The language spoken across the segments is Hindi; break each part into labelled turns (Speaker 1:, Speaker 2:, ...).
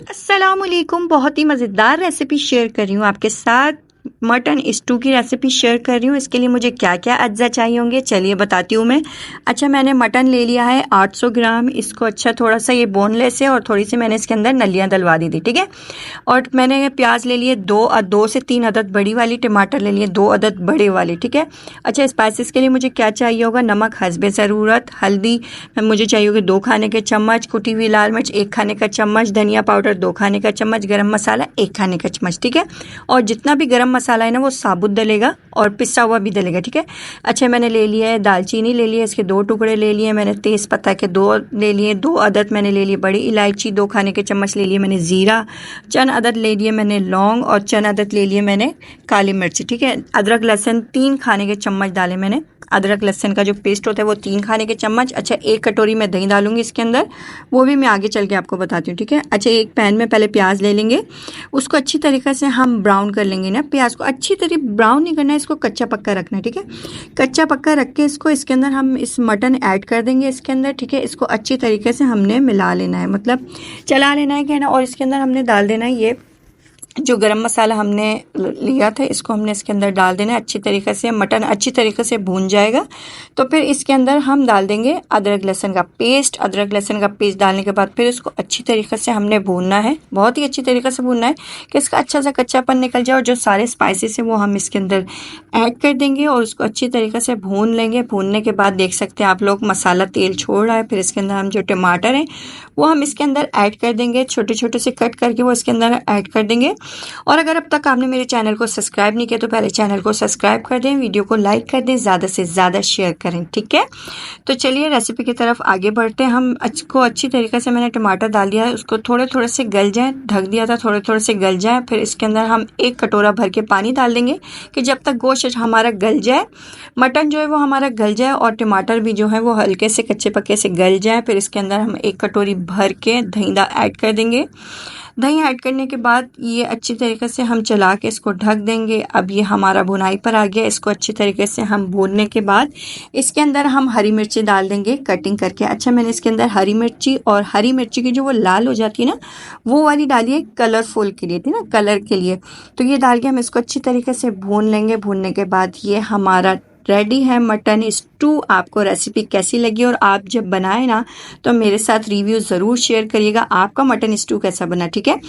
Speaker 1: अस्सलामुअलैकुम। बहुत ही मज़ेदार रेसिपी शेयर कर रही हूँ आपके साथ। मटन स्टू की रेसिपी शेयर कर रही हूँ। इसके लिए मुझे क्या क्या अज्जा चाहिए होंगे चलिए बताती हूँ मैं। अच्छा, मैंने मटन ले लिया है 800 ग्राम। इसको अच्छा थोड़ा सा ये बोनलेस है और थोड़ी सी मैंने इसके अंदर नलियाँ डलवा दी थी, ठीक है। और मैंने प्याज ले लिए दो से तीन अदद बड़ी वाली, टमाटर ले लिए 2 अदद बड़े वाले, ठीक है। अच्छा, स्पाइसेस के लिए मुझे क्या चाहिए होगा, नमक हस्बे ज़रूरत, हल्दी मुझे चाहिए होगी 2 खाने के चम्मच, कुटी हुई लाल मिर्च 1 खाने का चम्मच, धनिया पाउडर 2 खाने का चम्मच, गरम मसाला 1 खाने का चम्मच, ठीक है। और जितना भी गरम मसाला है ना वो साबुत डलेगा और पिसा हुआ भी डलेगा, ठीक है। अच्छा, मैंने ले लिया है दालचीनी, ले लिया इसके 2 टुकड़े ले लिए मैंने, तेज़ पत्ता के 2 ले लिए, 2 अदद मैंने ले लिए बड़ी इलायची, 2 खाने के चम्मच ले लिए मैंने ज़ीरा, चंद अदद ले लिए मैंने लौंग और चंद अदद ले लिए मैंने काली मिर्च, ठीक है। अदरक लहसुन 3 खाने के चम्मच डाले मैंने। अदरक लहसुन का जो पेस्ट होता है वो 3 खाने के चम्मच। अच्छा, 1 कटोरी मैं दही डालूंगी इसके अंदर, वो भी मैं आगे चल के आपको बताती हूँ, ठीक है। अच्छा, एक पैन में पहले प्याज ले लेंगे, उसको अच्छी तरीके से हम ब्राउन कर लेंगे ना। प्याज को अच्छी तरह ब्राउन नहीं करना है, इसको कच्चा पक्का रखना है, ठीक है। कच्चा पक्का रख के इसके अंदर हम इस मटन ऐड कर देंगे इसके अंदर, ठीक है। इसको अच्छी तरीके से हमने मिला लेना है, मतलब चला लेना है, कहना। और इसके अंदर हमने डाल देना है ये जो गरम मसाला हमने लिया था, इसको हमने इसके अंदर डाल देना है अच्छी तरीके से। मटन अच्छी तरीके से भून जाएगा तो फिर इसके अंदर हम डाल देंगे अदरक लहसुन का पेस्ट। अदरक लहसुन का पेस्ट डालने के बाद फिर इसको अच्छी तरीके से हमने भूनना है, बहुत ही अच्छी तरीके से भूनना है कि इसका अच्छा सा कच्चापन निकल जाए। और जो सारे स्पाइसेस हैं वो हम इसके अंदर ऐड कर देंगे और उसको अच्छी तरीके से भून लेंगे। भूनने के बाद देख सकते हैं आप लोग मसाला तेल छोड़ रहा है। फिर इसके अंदर हम जो टमाटर हैं वो हम इसके अंदर ऐड कर देंगे, छोटे छोटे से कट करके वो इसके अंदर ऐड कर देंगे। और अगर अब तक आपने मेरे चैनल को सब्सक्राइब नहीं किया तो पहले चैनल को सब्सक्राइब कर दें, वीडियो को लाइक कर दें, ज़्यादा से ज़्यादा शेयर करें, ठीक है। तो चलिए रेसिपी की तरफ आगे बढ़ते हैं। हम को अच्छी तरीके से मैंने टमाटर डाल दिया है, उसको थोड़े थोड़े से गल जाए, ढक दिया था, थोड़े थोड़े से गल जाए। फिर इसके अंदर हम 1 कटोरा भर के पानी डाल देंगे कि जब तक गोश्त हमारा गल जाए, मटन जो है वो हमारा गल जाए और टमाटर भी जो है वो हल्के से कच्चे पक्के से गल जाए। फिर इसके अंदर हम 1 कटोरी भर के दही ऐड कर देंगे। दही ऐड करने के बाद ये अच्छी तरीके से हम चला के इसको ढक देंगे। अब ये हमारा भुनाई पर आ गया। इसको अच्छी तरीके से हम भूनने के बाद इसके अंदर हम हरी मिर्ची डाल देंगे कटिंग करके। अच्छा, मैंने इसके अंदर हरी मिर्ची की जो वो लाल हो जाती है ना, वो वाली डाली है, कलरफुल के लिए थी ना, कलर के लिए। तो ये डाल के हम इसको अच्छी तरीके से भून लेंगे। भूनने के बाद ये हमारा रेडी है मटन स्टू। आपको रेसिपी कैसी लगी और आप जब बनाए ना तो मेरे साथ रिव्यू ज़रूर शेयर करिएगा आपका मटन स्टू कैसा बना, ठीक है।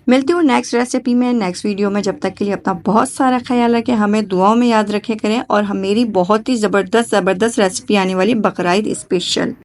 Speaker 1: मिलती हूँ नेक्स्ट रेसिपी में, नेक्स्ट वीडियो में। जब तक के लिए अपना बहुत सारा ख्याल रखें, हमें दुआओं में याद रखे करें। और हम मेरी बहुत ही ज़बरदस्त रेसिपी आने वाली बकरा ईद स्पेशल।